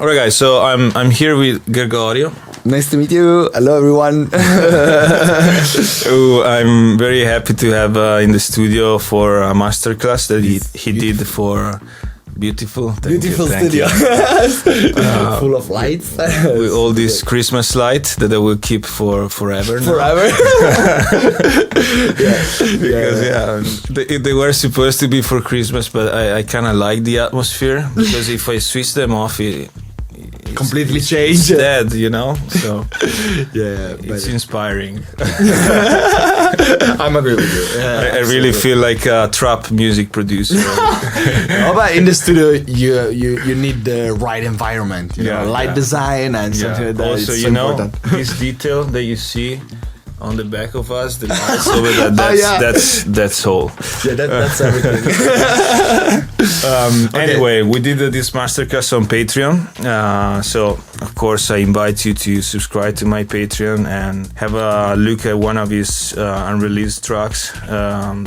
Alright, guys. So I'm here with Gregorio, Nice to meet you. Hello, everyone. who I'm very happy to have in the studio for a masterclass that he did for beautiful Beautiful thank studio. you. Full of lights. With all these Christmas lights that I will keep for forever. Now. Forever. Because they were supposed to be for Christmas, but I kind of like the atmosphere because if I switch them off, it's Completely changed. dead, you know. So Yeah, it's inspiring. I'm agree with you. I really feel like a trap music producer. But in the studio, you need the right environment. You know, light design and something like that. Also, it's you so know, important. this detail that you see on the back of us, the lights over there, that's all. Yeah, that's everything. Anyway, we did this masterclass on Patreon. So, of course, I invite you to subscribe to my Patreon and have a look at one of his unreleased tracks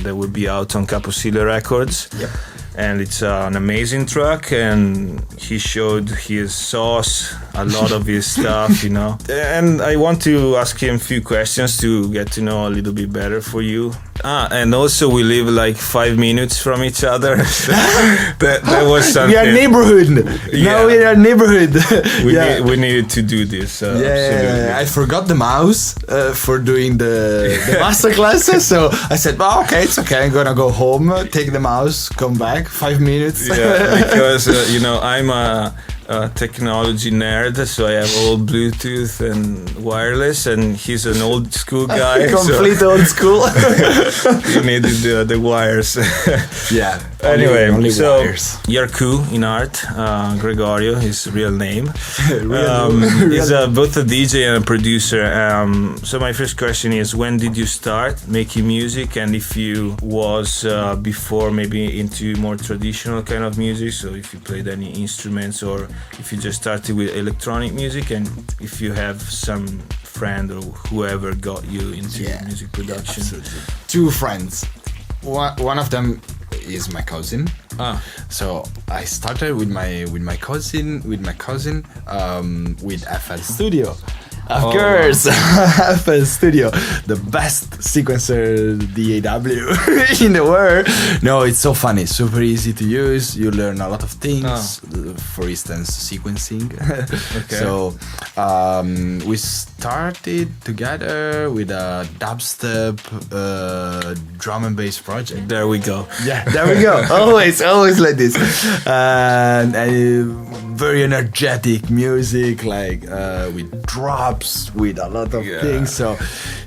that will be out on Caposile Records. Yep. And it's an amazing track, and he showed his sauce, a lot of his stuff, you know. And I want to ask him a few questions to get to know a little bit better for you. And also we live like 5 minutes from each other. that was something. We are neighborhood. Yeah. Now we are neighborhood. We needed to do this. Absolutely. I forgot the mouse for doing the master classes, so I said, "Well, okay, it's okay. I'm gonna go home, take the mouse, come back, 5 minutes." Yeah, because you know, I'm a technology nerd, so I have all Bluetooth and wireless, and he's an old school guy. Complete old school. You needed the wires. Yeah. Anyway, only so wires. Yaar Kü in art, Gregorio, his real name. Real He's both a DJ and a producer. So my first question is, when did you start making music, and if you was before maybe into more traditional kind of music, so if you played any instruments, or if you just started with electronic music, and if you have some friend or whoever got you into music production. Absolutely. 2 friends. One of them is my cousin. So I started with my cousin with FL Studio. Of course, FL Studio, the best sequencer DAW in the world. No, it's so funny, super easy to use. You learn a lot of things. For instance, sequencing. Okay. So we started together with a dubstep drum and bass project. There we go. Yeah, there we go. always like this. And very energetic music, like with drops, with a lot of things. So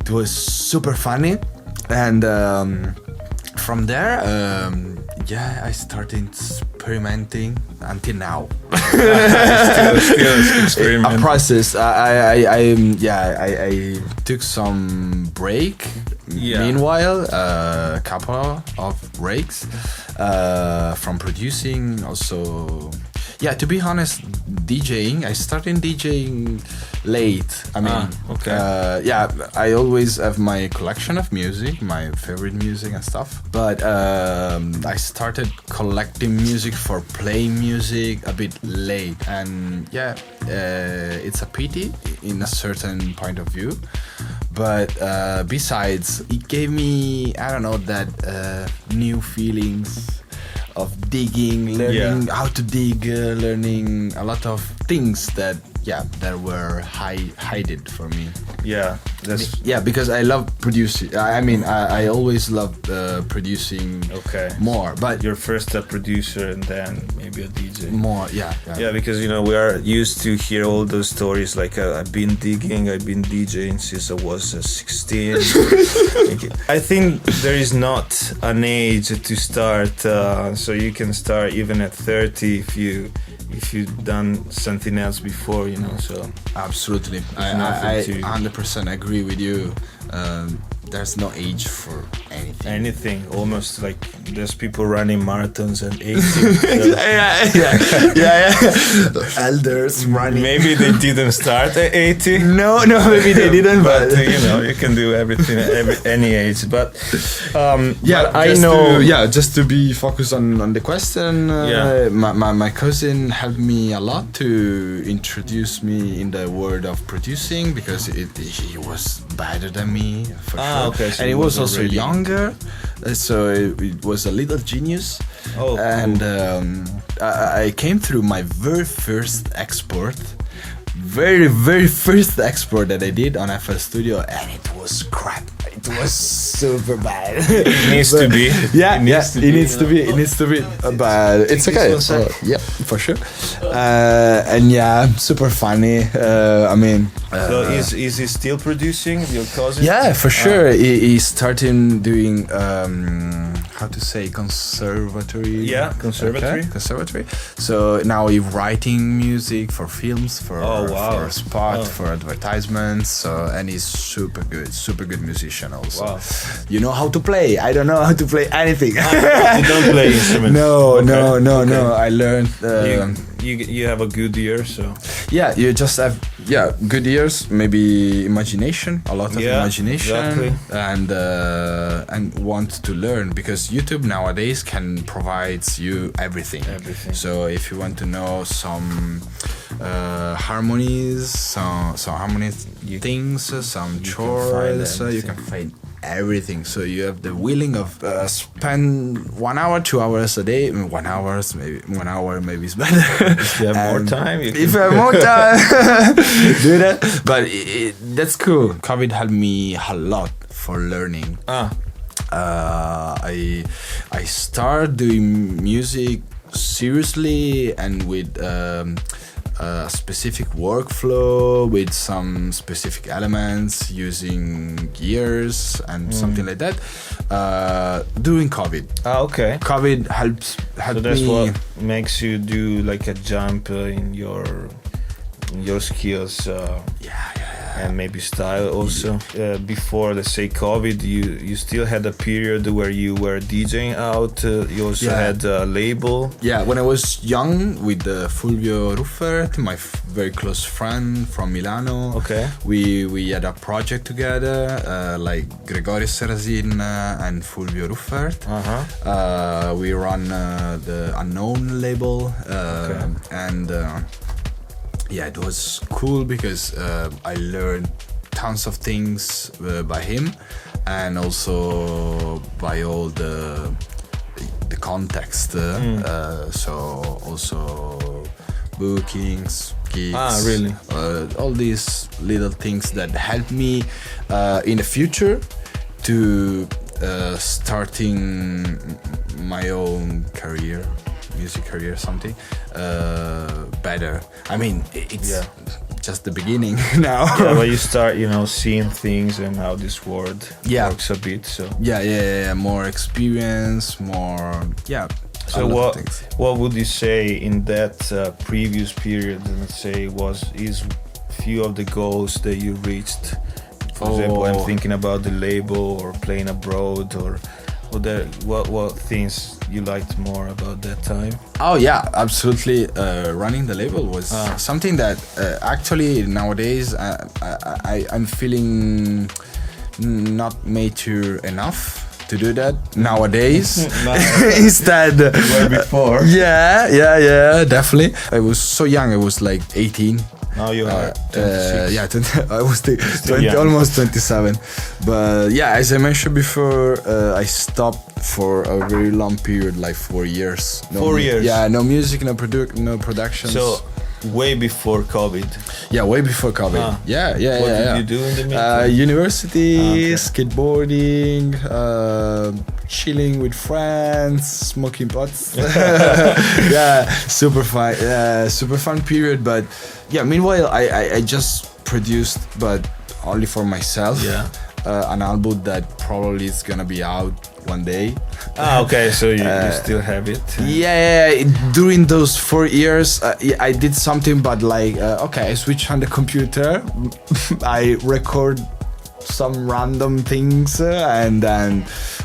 it was super funny. And from there, I started experimenting until now. still experimenting. A process. I took some break. Yeah. Meanwhile, a couple of breaks from producing. Also, to be honest, DJing. I started DJing late. I mean, okay. I always have my collection of music, my favorite music and stuff. But I started collecting music for playing music a bit late, and it's a pity in a certain point of view. But besides, it gave me, I don't know, that new feelings of digging, learning how to dig, learning a lot of things that were hidden for me. Yeah, that's because I love producing. I mean, I always loved producing. More, but you're first a producer and then maybe a DJ. More, because you know we are used to hear all those stories like I've been digging, I've been DJing since I was 16. I think there is not an age to start, so you can start even at 30 if you've done something else before, you know. So absolutely, I 100% agree with you. there's no age for anything. Anything, almost like there's people running marathons at 18. yeah. Elders running. Maybe they didn't start at 80. No, maybe they didn't. But you can do everything at any age. But yeah, but I know. Just to be focused on the question. My cousin helped me a lot to introduce me in the world of producing because he was better than me for sure. Okay, so and he was also already younger, so it was a little genius. Oh, and I came through my very first export. Very first export that I did on FL Studio, and it was crap. It was super bad. It needs to be. It needs to be. But it's okay. Yeah, for sure. And yeah, super funny. I mean. So is he still producing, your cousin? Yeah, for sure. He's starting doing how to say conservatory. Yeah, conservatory. Okay, conservatory. So now he's writing music for films, for spot, for advertisements. So and he's super good musician also. Wow. You know how to play? I don't know how to play anything. You don't play instruments? No. I learned. You have a good ear, so yeah, you just have good ears, maybe imagination, a lot of imagination, exactly. and want to learn, because YouTube nowadays can provide you everything. So if you want to know some harmonies, some harmonies things, some chords, you can find everything. So you have the willing of spend 1 hour, 2 hours a day. 1 hour, maybe 1 hour, maybe it's better. If you have more time, if you have more time, do that. But that's cool. COVID helped me a lot for learning. I started doing music seriously and with a specific workflow with some specific elements, using gears and something like that, during COVID. Okay. COVID helped So that's me. what makes you do like a jump in your skills. And maybe style also. Before, let's say, COVID, you still had a period where you were DJing out. You also had a label. Yeah, when I was young with Fulvio Ruffert, my very close friend from Milano. Okay. We had a project together, like Gregorio Serrazin and Fulvio Ruffert. We run the Unknown label, and it was cool because I learned tons of things by him, and also by all the context. So also bookings, gigs. Really? All these little things that help me in the future to starting my own career. Music career, something better. I mean, it's just the beginning now. But you start, seeing things and how this world works a bit. So more experience, more So what would you say in that previous period? Let's say is few of the goals that you reached. For example, I'm thinking about the label or playing abroad or. What things you liked more about that time? Oh yeah, absolutely. Running the label was something that actually nowadays I'm feeling not mature enough to do that nowadays. Instead, where before? Yeah, definitely. I was so young. I was like 18. Now you are 26. I was 20, almost 27. But yeah, as I mentioned before, I stopped for a very long period, like 4 years. 4 years? Yeah, no music, no productions. So way before COVID? Yeah, way before COVID. Yeah. What did you do in the meantime? University, skateboarding, chilling with friends, smoking pots. Super fun period. But yeah, meanwhile, I just produced, but only for myself. An album that probably is gonna be out one day. Okay, so you still have it? During those 4 years, I did something, but like, I switch on the computer, I record some random things, and then,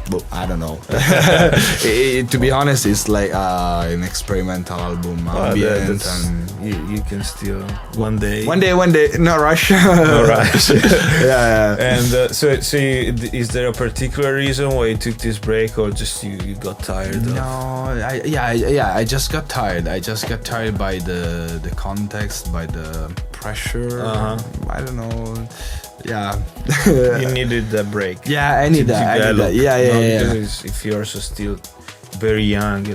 but I don't know. To be honest, it's like an experimental album, ambient, and you can still one day, no rush. No rush. Yeah. And so is there a particular reason why you took this break, or just you got tired? I just got tired. I just got tired by the context, by the pressure. I don't know. Yeah. You needed that break. Yeah, I need that. Yeah. Because if you're also still very young,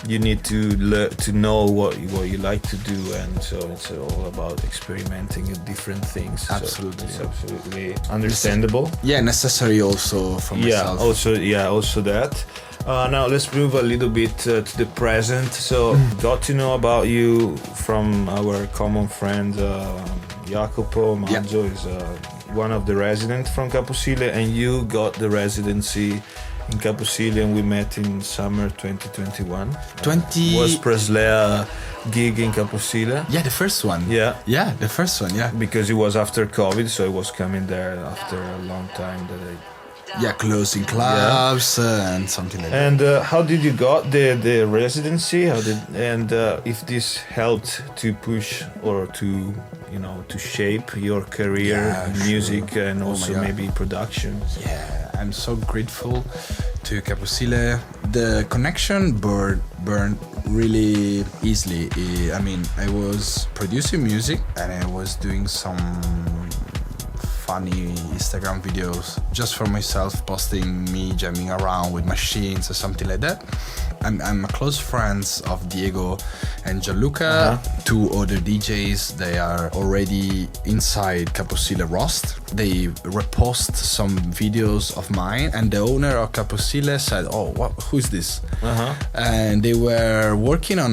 you need to know what you like to do, and so it's all about experimenting with different things. Absolutely. So it's absolutely understandable. Yeah, necessary also for myself. Also that. Now let's move a little bit to the present. So got to know about you from our common friend Jacopo Maggio. Is one of the residents from Caposile, and you got the residency in Caposile, and we met in summer 2021. Was Preslea gig in Caposile? Yeah, the first one. Yeah, the first one. Yeah, because it was after COVID, so I was coming there after a long time closing clubs and something like that. And how did you got the residency? If this helped to push or to shape your career in music and also maybe production? Yeah, I'm so grateful to Caposile. The connection burned really easily. I mean, I was producing music and I was doing some funny Instagram videos just for myself, posting me jamming around with machines or something like that. I'm a close friends of Diego and Gianluca, two other DJs. They are already inside Caposile Rost. They repost some videos of mine, and the owner of Caposile said, who's this? And they were working on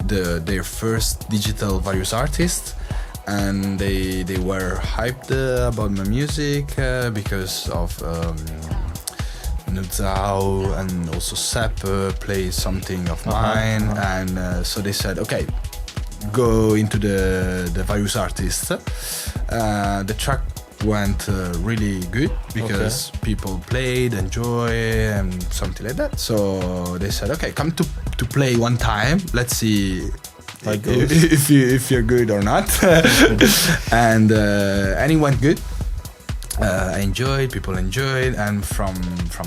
their first digital various artists, and they were hyped about my music because of Nuzao and also Sepp plays something of mine, and so they said, okay, go into the various artists. The track went really good because people played, enjoy, and something like that. So they said, okay, come to play one time. Let's see if you're good or not. And it went good. I enjoyed, people enjoyed, and from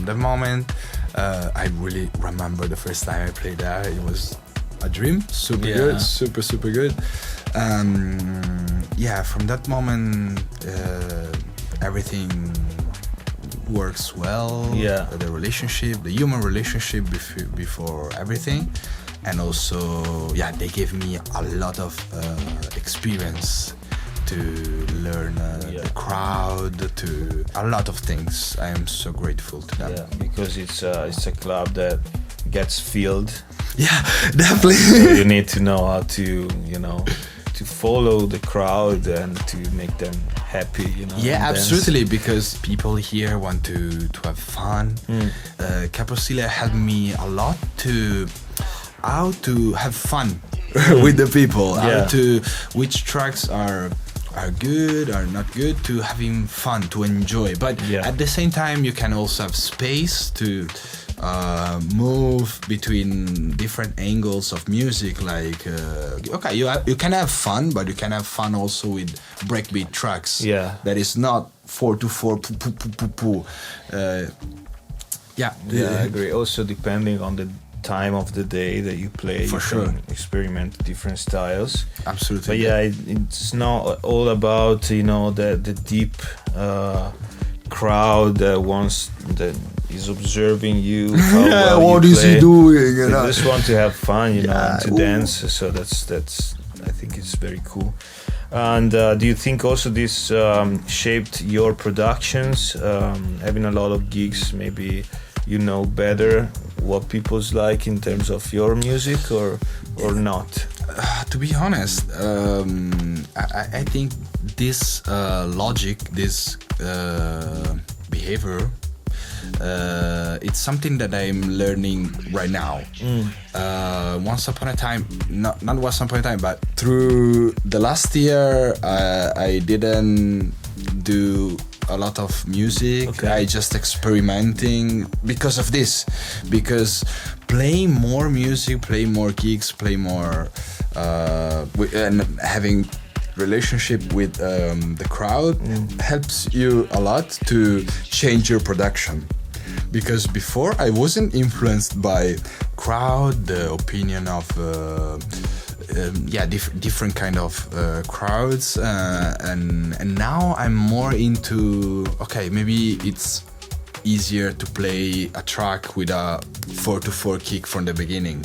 the moment, I really remember the first time I played there. It was a dream, good, super good. From that moment, everything works well. The relationship, the human relationship before everything, and also they gave me a lot of experience to learn the crowd, to a lot of things. I am so grateful to them. Yeah, because it's a club that gets filled. Yeah, definitely. So you need to know how to to follow the crowd and to make them happy. Yeah, absolutely. Because people here want to have fun. Caposile helped me a lot to how to have fun with the people. How to which tracks are good, are not good, to having fun, to enjoy. But at the same time, you can also have space to move between different angles of music. Like, you can have fun, but you can have fun also with breakbeat tracks. That is not 4/4 poo. I agree. Also, depending on the time of the day that you play, for sure, can experiment different styles. Absolutely. But it's not all about the deep crowd that is observing you. How well what you is play. he doing? They just want to have fun, and to dance. So that's I think it's very cool. And do you think also this shaped your productions? Having a lot of gigs, maybe better what people's like in terms of your music, or not? To be honest, I think this logic, this behavior, it's something that I'm learning right now. Once upon a time, not once upon a time, but through the last year, I didn't do a lot of music. Okay. I just experimenting because of this, because playing more music, play more gigs, play more, and having relationship with the crowd helps you a lot to change your production. Because before I wasn't influenced by crowd, the opinion of different kind of crowds, and now I'm more into, okay, maybe it's easier to play a track with a 4/4 kick from the beginning.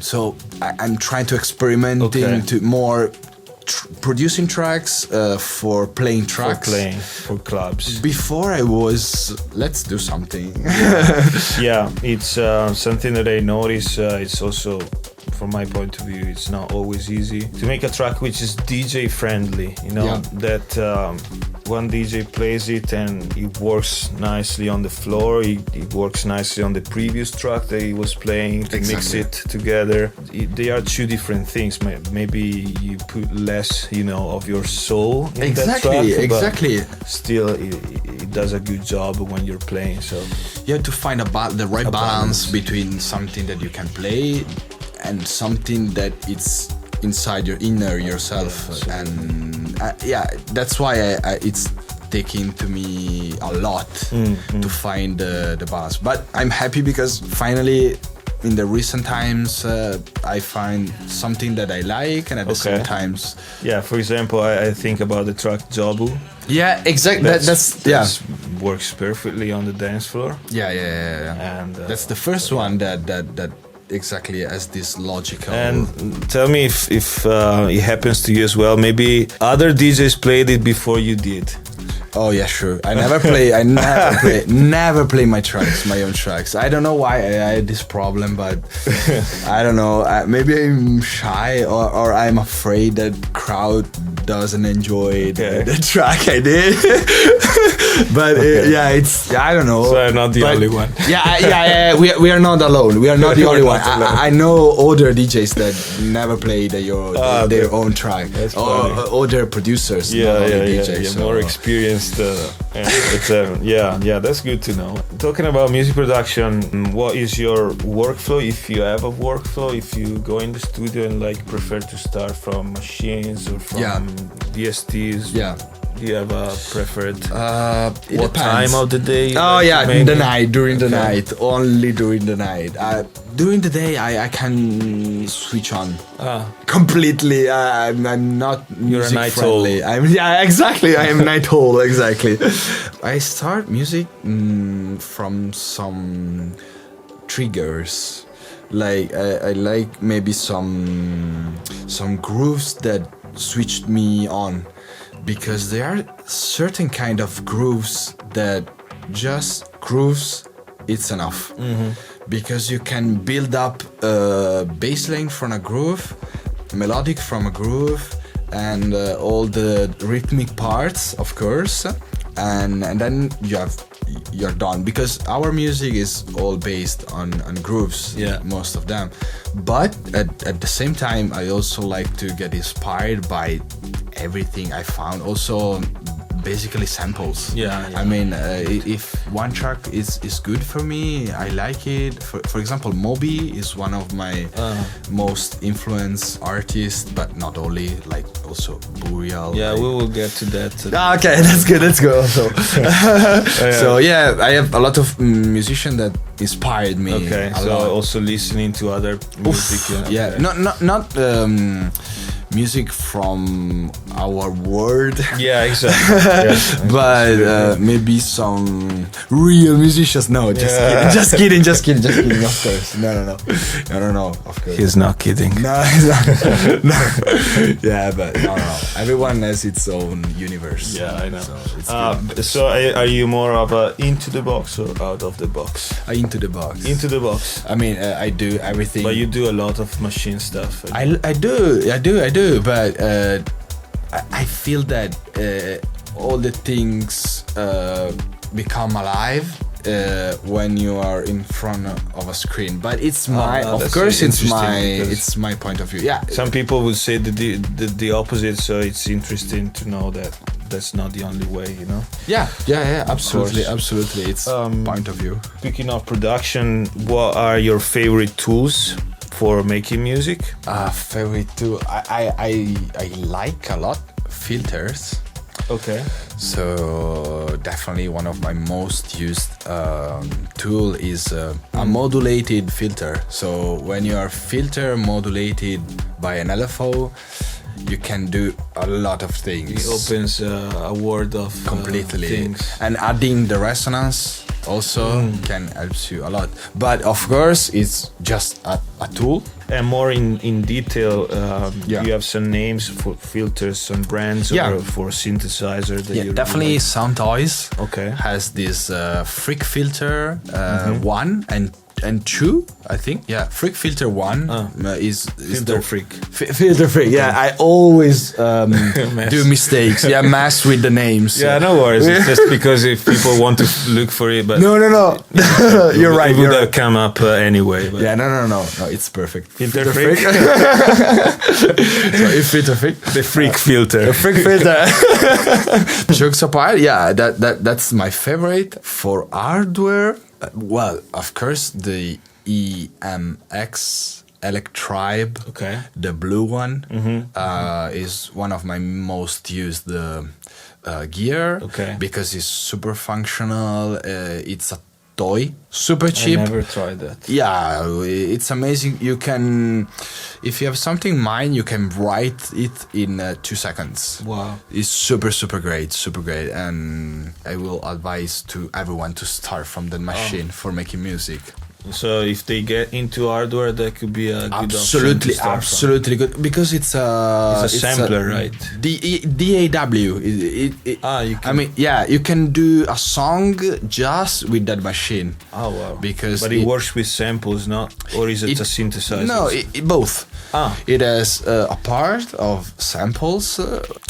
So I'm trying to experiment into more producing tracks for playing tracks. For clubs. Before I was, let's do something. Yeah, it's something that I notice. It's also, from my point of view, it's not always easy to make a track which is DJ friendly. You know, that one DJ plays it and it works nicely on the floor. It works nicely on the previous track that he was playing to mix it together. They are two different things. Maybe you put less, you know, of your soul in that track. Exactly. Still, it does a good job when you're playing. So you have to find the right balance between something that you can play and something that it's inside your inner yourself. And that's why it's taking to me a lot to find the balance. But I'm happy because finally in the recent times I find something that I like, and at the same times, for example, I think about the track Jobu. Yeah, exactly. That's works perfectly on the dance floor. Yeah. And that's the first one that exactly as this logical. And tell me if it happens to you as well. Maybe other DJs played it before you did. Oh yeah, sure. I never play my own tracks. I don't know why I had this problem, but I don't know. Maybe I'm shy or I'm afraid that crowd doesn't enjoy the track I did. But it's, I don't know. So I'm not the only one. We are not alone. We are not the only one. I know other DJs that never played their own track, or other producers. DJs, so. More experienced. That's good to know. Talking about music production, what is your workflow? If you have a workflow, if you go in the studio and like prefer to start from machines or from DSTs, do you have a preferred what time of the day? During the night, only during the night. During the day, I can switch on completely. I'm not music a night friendly. owl. I am night owl. Exactly. I start music from some triggers. Like I like maybe some grooves that switched me on. Because there are certain kind of grooves that just grooves, it's enough. Because you can build up a bass line from a groove, melodic from a groove, and all the rhythmic parts, of course, and then you're done. Because our music is all based on grooves, most of them. But at the same time, I also like to get inspired by everything I found. Also basically samples. I mean, if one track is good for me, I like it. For example, Moby is one of my most influenced artists, but not only, like also Burial. We will get to that. Okay, that's good. Let's go also. So I have a lot of musicians that inspired me. Okay, so lot. Also listening to other music. Not music from our world. Yeah, exactly. But maybe some real musicians. No, just kidding. Of course. No. Of course. He's not kidding. No, he's not. No. Yeah, but no. Everyone has its own universe. Yeah, I know. So are you more of a into the box or out of the box? Into the box. Into the box. I mean, I do everything. But you do a lot of machine stuff. I do, but I feel that all the things become alive when you are in front of a screen. But it's it's my point of view. Yeah. Some people would say the opposite, so it's interesting to know that that's not the only way, you know. Yeah, absolutely, absolutely. It's point of view. Speaking of production, what are your favorite tools for making music? Favorite tool, I like a lot filters. Okay. So definitely one of my most used tool is a modulated filter. So when you are filter modulated by an LFO, you can do a lot of things. It opens a world of completely things. And adding the resonance also can help you a lot. But of course, it's just a tool. And more in detail, Yeah. you have some names for filters, some brands, Yeah. or for synthesizer that you Definitely like? Sountoys Okay. has this Freak Filter 1 and 2, I think. Yeah, Freak Filter 1 is Filter the freak. Filter Freak. Yeah, I always do mistakes. Yeah, mess with the names. Yeah, no worries. It's just because if people want to look for it, but No. You're right. it would have come up anyway. But Yeah, no. It's perfect. Filter freak. So if Filter Freak, The freak filter. the Freak Filter. Jokes apart, yeah, that's my favorite. For hardware, well, of course, the EMX Electribe, Okay. the blue one, is one of my most used gear. Okay. Because it's super functional. It's a toy, super I cheap. never tried that. Yeah, it's amazing. You can, if you have something in mind, you can write it in 2 seconds. Wow. It's super great, and I will advise to everyone to start from the machine for making music. So if they get into hardware, that could be a good Absolutely, option to start from. absolutely good because it's a sampler, right? DAW. You can. I mean, yeah, you can do a song just with that machine. Oh wow. Because but it works with samples, not, or is it a synthesizer? No, both. Ah. It has a part of samples.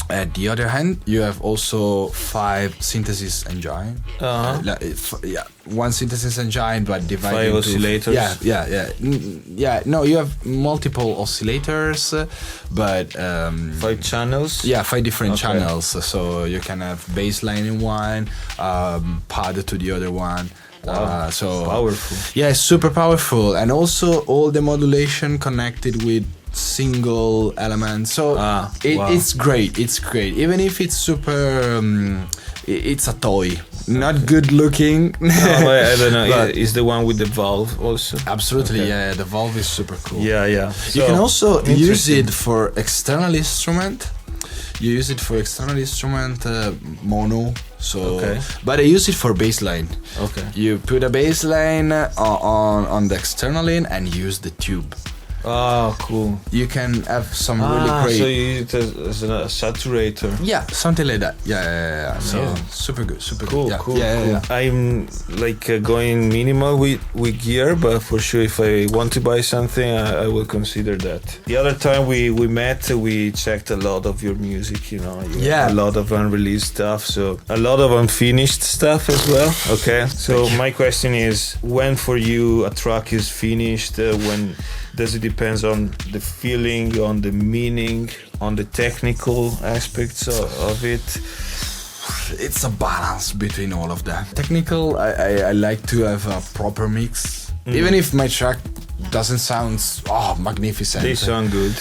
At the other hand, you have also 5 synthesis engine. Uh-huh. One synthesis engine, but divided 5 into oscillators. Yeah. No, you have multiple oscillators, but 5 channels. 5 different Okay. channels. So you can have bass line in one, pad to the other one. Wow. So Powerful. Yeah, super powerful, and also all the modulation connected with single elements. So Wow. it's great. It's great, even if it's super. It's a toy, not good looking. I don't know. But- Is the one with the valve also? Absolutely, Okay. yeah. The valve is super cool. Yeah. You can also use interesting. it for external instrument. You use it for external instrument mono. So, Okay. but I use it for bass line. Okay. You put a bass line on the external in and use the tube. Oh, cool. You can have some really great. So you use it as a saturator. Yeah, something like that. Yeah. So Amazing. super good, super Cool, good. cool, Yeah. cool. I'm like going minimal with gear, but for sure, if I want to buy something, I will consider that. The other time we met, we checked a lot of your music. You know, you have a lot of unreleased stuff, so a lot of unfinished stuff as well. Okay, so my question is, when for you a track is finished? When does it depend on the feeling, on the meaning, on the technical aspects of it? It's a balance between all of that. Technical, I like to have a proper mix. Even if my track doesn't sound magnificent. They sound good.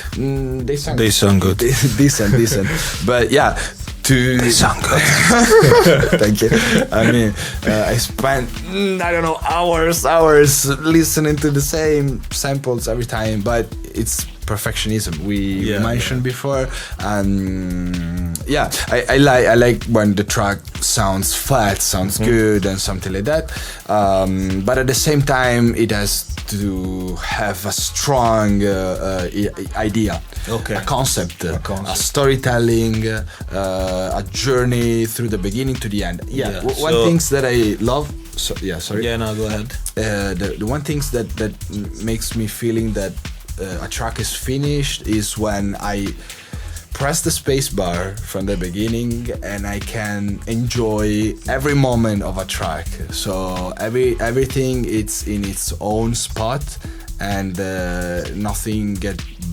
They sound good. decent. But yeah, they sound good. Thank you. I mean, I spent hours listening to the same samples every time, but it's perfectionism we mentioned before. I like when the track sounds flat, sounds good, and something like that. But at the same time, it has to have a strong idea, a concept, a storytelling, a journey through the beginning to the end. One things that I love. Sorry. Yeah, no, go ahead. The one things that makes me feeling that a track is finished is when I press the space bar from the beginning and I can enjoy every moment of a track. So everything it's in its own spot and nothing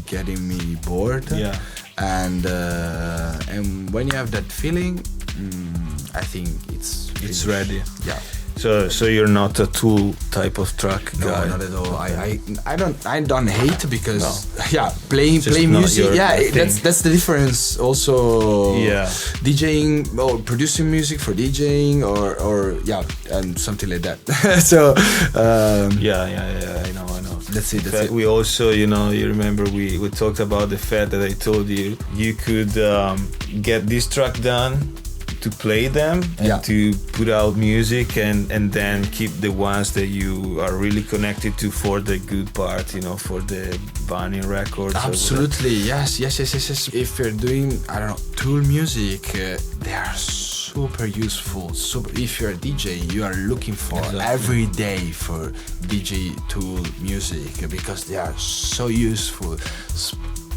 getting me bored. Yeah. And when you have that feeling, I think it's It's ready. Yeah. So you're not a Tool type of track No, guy. not at all. I don't hate because Just play not music. your Yeah, thing. that's the difference. Also, Yeah. DJing or producing music for DJing or and something like that. So Yeah, I know. that's it. In fact, we also, you remember we talked about the fact that I told you could get this track done, to play them and to put out music and then keep the ones that you are really connected to for the good part, for the vinyl records. Absolutely, yes. If you're doing, I don't know, Tool music, they are super useful. If you're a DJ, you are looking for every day for DJ Tool music because they are so useful.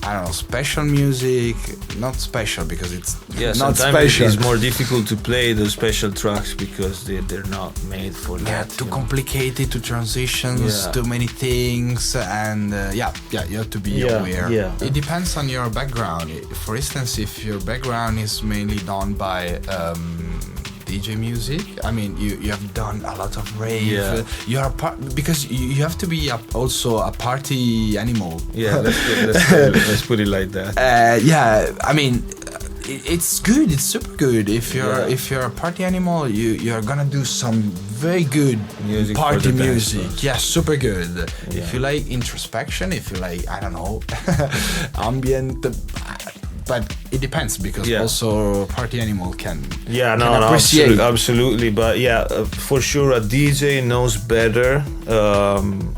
I don't know, special music, not special because it's not special. It's more difficult to play those special tracks because they're not made for that. Too complicated, to transitions, too many things, and you have to be aware. Yeah. It depends on your background. For instance, if your background is mainly done by DJ music, I mean, you have done a lot of rave. Yeah. You are because you have to be also a party animal. Yeah, let's put it like that. I mean, it's good. It's super good. If you're a party animal, you're gonna do some very good music party music. Dance. Yeah, super good. Yeah. If you like introspection, if you like, I don't know, ambient. But it depends because also party animal can appreciate. Absolutely. But for sure a DJ knows better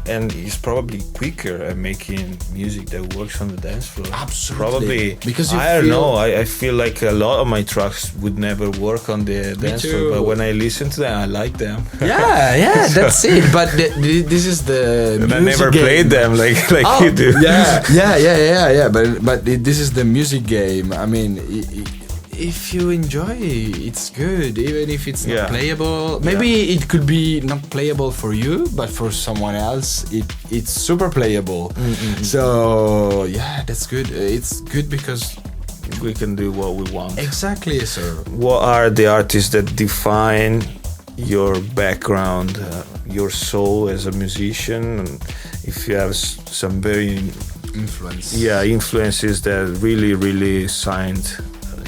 and he's probably quicker at making music that works on the dance floor. Absolutely. Probably because I don't know. I feel like a lot of my tracks would never work on the dance floor, but when I listen to them, I like them. Yeah, that's it. But this is the and music I never game. played them like you do. Yeah. But this is the music game. I mean, if you enjoy, it's good. Even if it's not playable, maybe it could be not playable for you, but for someone else, it's super playable. So that's good. It's good because we can do what we want. Exactly, sir. What are the artists that define your background, your soul as a musician? If you have some very influences that really signed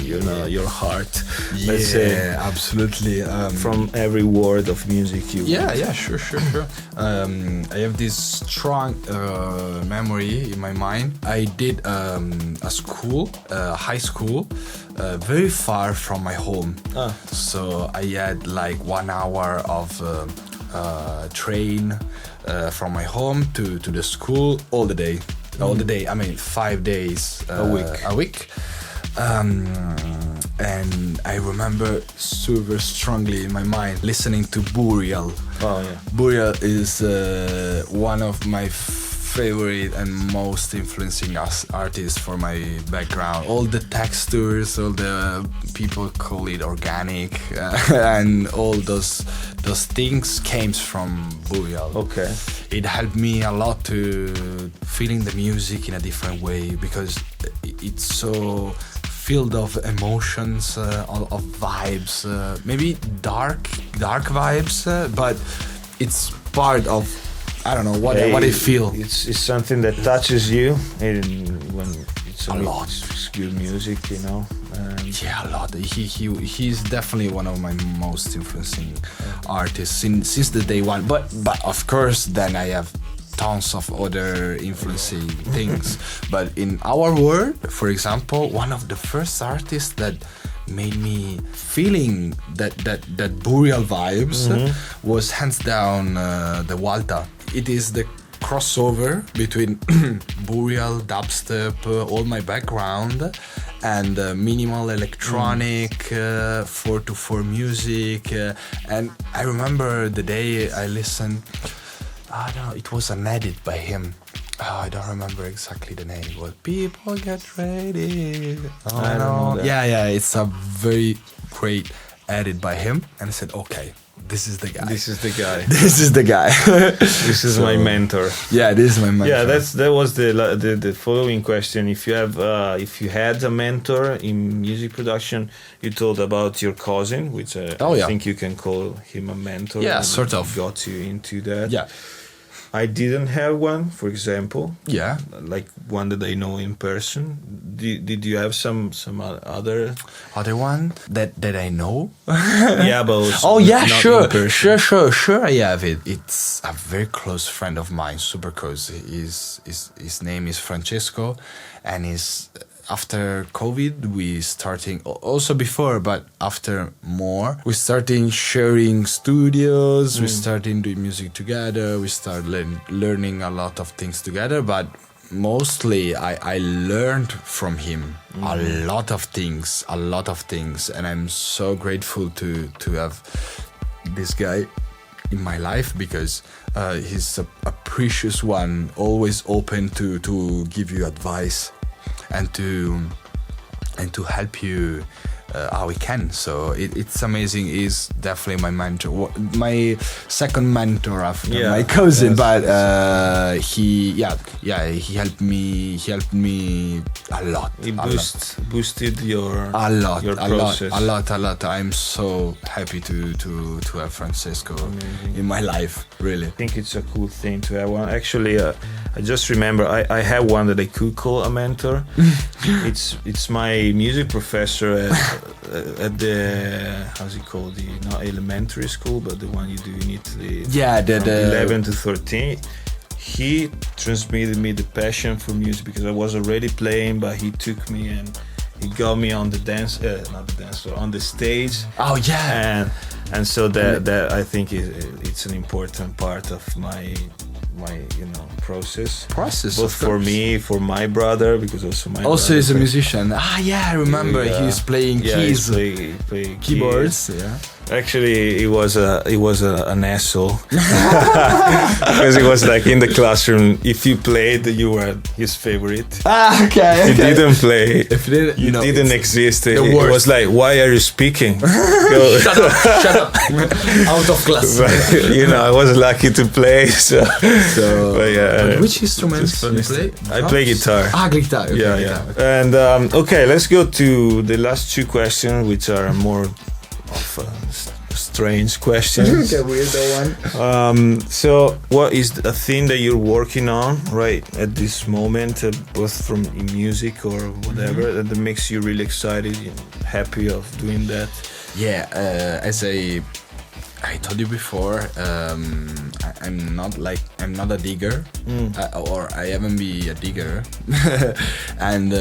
your heart, let's say. Absolutely. From every word of music you want. Sure. I have this strong memory in my mind. I did a school, high school, very far from my home. So I had like 1 hour of train from my home to the school all the day. I mean 5 days a week. And I remember super strongly in my mind listening to Burial. Burial is one of my favorite and most influencing artists for my background. All the textures, all the people call it organic, and all those things came from Burial. Okay. It helped me a lot to feeling the music in a different way because it's so filled of emotions, of vibes, maybe dark vibes, but it's part of, I don't know, what I feel. It's something that touches you, and when it's a lot. It's good music, a lot. He's definitely one of my most influencing artists since the day one. But of course, then I have tons of other influencing things. But in our world, for example, one of the first artists that made me feeling that Burial vibes was hands down the Walta. It is the crossover between Burial, dubstep, all my background, and minimal electronic, 4/4 music. And I remember the day I listened, I don't know, it was an edit by him. I don't remember exactly the name. What people get ready. I don't know that. Yeah, it's a very great added by him, and I said, okay, this is the guy. This is the guy. This is the guy. This is my mentor. Yeah, this is my mentor. Yeah, that was the following question. If you had a mentor in music production, you told about your cousin, which I think you can call him a mentor. Yeah, sort of. Got you into that. Yeah. I didn't have one, for example. Yeah. Like one that I know in person. Did you have some other one that I know? Yeah, but oh yeah, sure. I have it. It's a very close friend of mine, super close. His name is Francesco, and he's after COVID, we starting also before, but after more, we starting sharing studios. We starting doing music together. We start learning a lot of things together. But mostly, I learned from him a lot of things, and I'm so grateful to have this guy in my life, because he's a precious one, always open to give you advice and to help you how we can. So it's amazing. He's definitely my mentor, my second mentor after my cousin. But he helped me a lot. He boosted your process. process. A lot. I'm so happy to have Francesco in my life. Really, I think it's a cool thing to have one. Actually, I just remember I have one that I could call a mentor. It's my music professor at the how's it called, not elementary school, but the one you do in Italy. Yeah, from 11 to 13. He transmitted me the passion for music, because I was already playing, but he took me and he got me on the on the stage. Oh yeah, and so that I think it's an important part of my process both for me, for my brother, because also he's a musician. I remember he's playing keys, he play keyboards. Keys. Yeah, actually he was an asshole because he was like in the classroom, if you played you were his favorite. Okay. If you didn't play, if you didn't exist, it was like, why are you speaking? Shut up out of class. But, I was lucky to play, so but yeah, which instruments do you play? I play guitar. Guitar. Okay, yeah. guitar. And okay, let's go to the last two questions, which are more of strange questions. Okay, weirdo one. So what is a thing that you're working on right at this moment, both from in music or whatever, that makes you really excited and happy of doing that? Yeah, as I told you before, I'm not a digger, or I haven't been a digger. And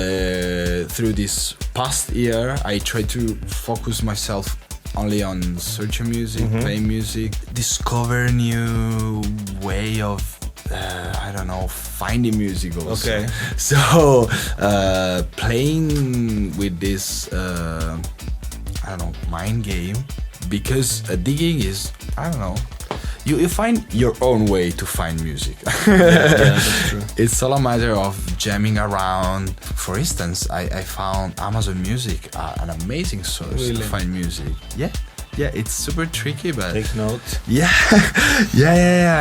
through this past year, I try to focus myself only on searching music, playing music, discover new way of finding music also. Okay. So playing with this mind game, because digging is, you find your own way to find music. Yeah, that's true. It's all a matter of jamming around. For instance, I found Amazon Music an amazing source to find music. Yeah, it's super tricky, but take note. Yeah.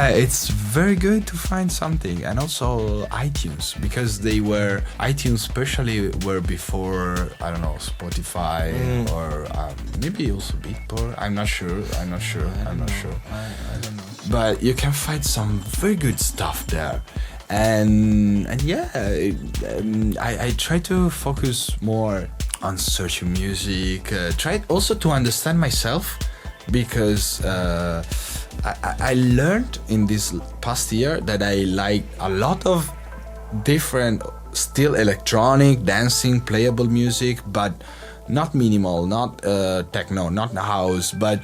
It's very good to find something. And also iTunes, because iTunes especially were before, Spotify or maybe also Beatport. I'm not sure. I don't know. But you can find some very good stuff there. And I try to focus more on searching music, try also to understand myself, because I learned in this past year that I like a lot of different, still electronic, dancing, playable music, but not minimal, not techno, not house, but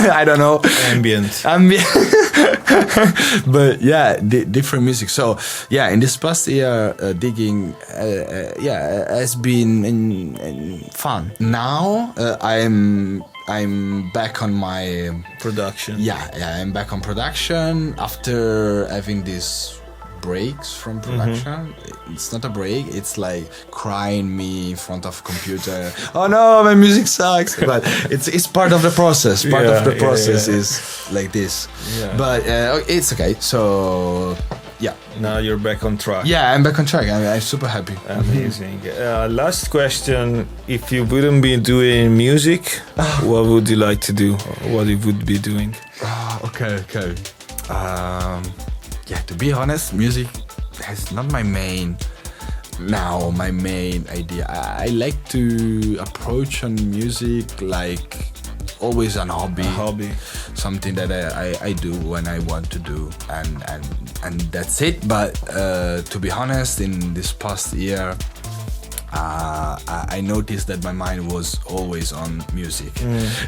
I don't know, ambient. But yeah, different music. So yeah, in this past year, digging has been fun. Now I'm back on my production. Yeah, I'm back on production after having this breaks from production. It's not a break. It's like crying me in front of computer. Oh no, my music sucks. But it's part of the process. Part of the process is like this. Yeah. But it's okay. So yeah. Now you're back on track. Yeah, I'm back on track. I'm super happy. Amazing. Last question: if you wouldn't be doing music, what would you like to do? What you would be doing? Okay. Yeah, to be honest, music is not my main idea. I like to approach on music like always an hobby. Something that I do when I want to do, and that's it. But to be honest, in this past year, I noticed that my mind was always on music.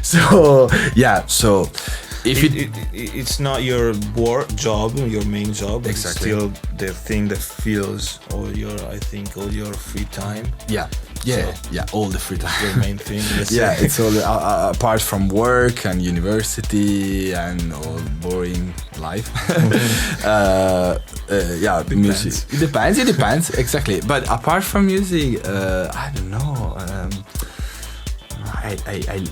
So yeah, so if it's not your work job, your main job, but exactly. it's still the thing that fills all your free time. Yeah, all the free time. Your main thing. Yeah, it's all apart from work and university and all boring life. Yeah, Depends. music. It depends exactly. But apart from music, I don't know.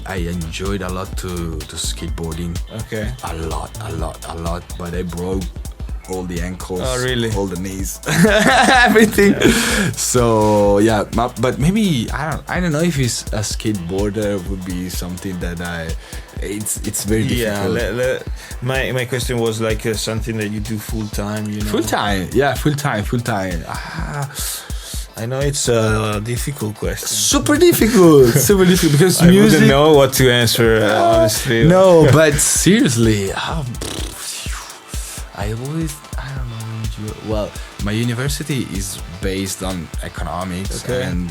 I enjoyed a lot to skateboarding. Okay. A lot. But I broke all the ankles. Oh, really? All the knees, everything. Yeah. So yeah, but maybe I don't know if it's a skateboarder would be something that it's very difficult. Yeah. My question was like something that you do full time. You know. Full time. I know it's a difficult question. Super difficult because I music. wouldn't know what to answer, honestly. No, but seriously, I don't know. Well, my university is based on economics and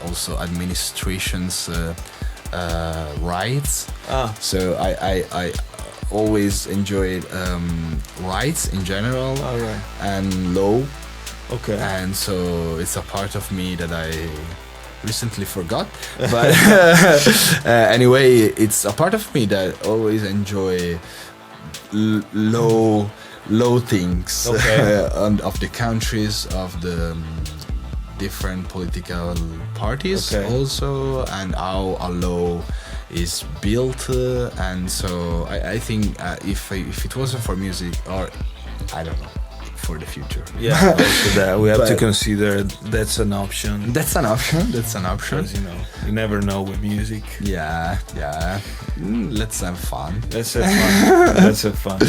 also administration's rights. So I always enjoyed rights in general and law. Okay. And so it's a part of me that I recently forgot. But anyway, it's a part of me that always enjoy low things of the countries, of the different political parties also, and how a law is built. And so I think if it wasn't for music, or I don't know, for the future. Yeah, also that we have to consider that's an option. That's an option. Because, you never know with music. Yeah. Let's have fun. Let's have fun.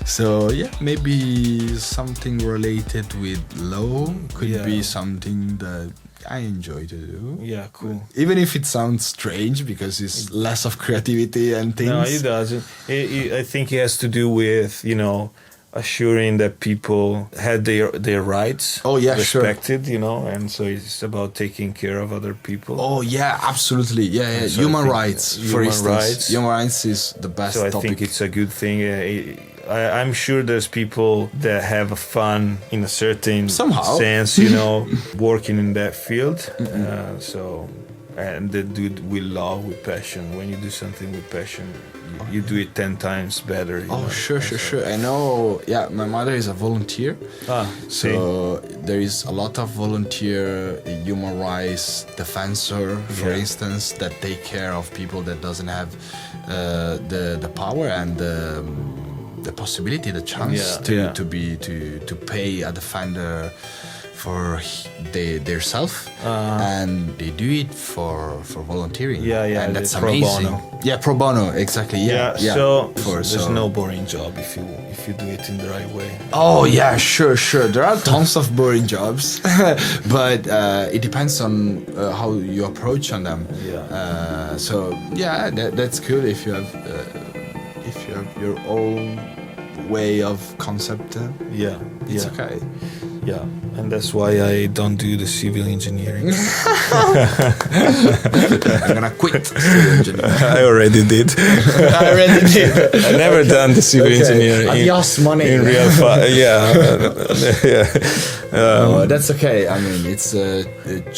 So yeah, maybe something related with law could be something that I enjoy to do. Yeah, cool. Even if it sounds strange because it's less of creativity and things. No, it doesn't. I think it has to do with, assuring that people had their rights respected, and so it's about taking care of other people. Oh yeah, absolutely. Yeah. So human rights, for instance. Human rights is the best topic. So I think it's a good thing. I'm sure there's people that have fun in a certain sense, working in that field. And they do it with love, with passion. When you do something with passion, you do it 10 times better. Sure. I know. Yeah, my mother is a volunteer. So there is a lot of volunteer human rights defensor, for instance, that take care of people that doesn't have the power and the possibility, the chance to pay a defender for their self, and they do it for volunteering. And that's amazing. Pro bono. Yeah, pro bono, exactly. Yeah. So there's no boring job if you do it in the right way. Oh yeah, sure. There are tons of boring jobs, but it depends on how you approach on them. So yeah, that's cool if you have your own way of concept. It's okay. Yeah, and that's why I don't do the civil engineering. I'm gonna quit civil engineering. I already did. I already did. I never done the civil engineering. Adios, money. In real yeah. Yeah. That's okay. I mean, it's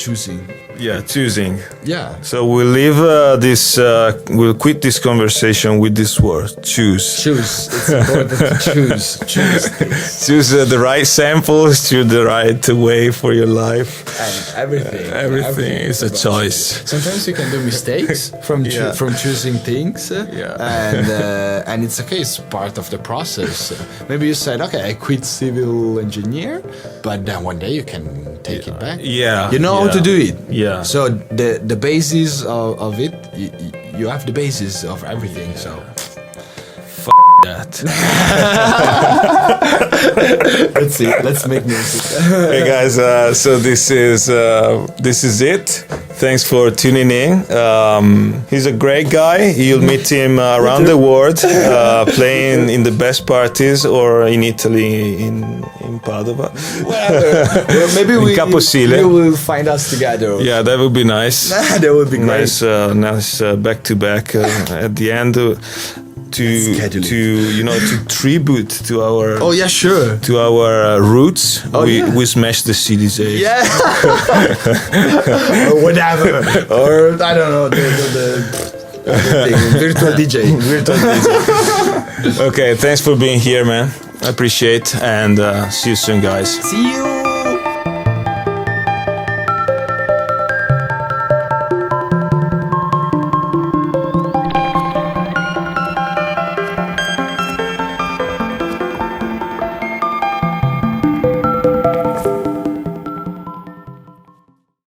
choosing. Yeah, choosing. Yeah. So we'll leave we'll quit this conversation with this word: choose. Choose. It's important to choose. Choose. Choose the right samples, choose the right way for your life. And everything. Everything is a choice. Sometimes you can do mistakes from choosing things. And it's okay. It's part of the process. Maybe you said, okay, I quit civil engineer, but then one day you can take it back. Yeah. You know how to do it. Yeah. So the basis of it, you have the basis of everything. So that. let's see. Let's make music. Hey guys, so this is it. Thanks for tuning in. He's a great guy. You'll meet him around the world, playing in the best parties or in Italy, in Padova. Well, maybe Caposile. you will find us together. Yeah, that would be nice. That would be great. Nice back to back at the end. To tribute to our to our roots, we smash the CDs. Yeah. Or whatever. Or I don't know the virtual DJ. Okay, thanks for being here, man. I appreciate, and see you soon, guys. See you.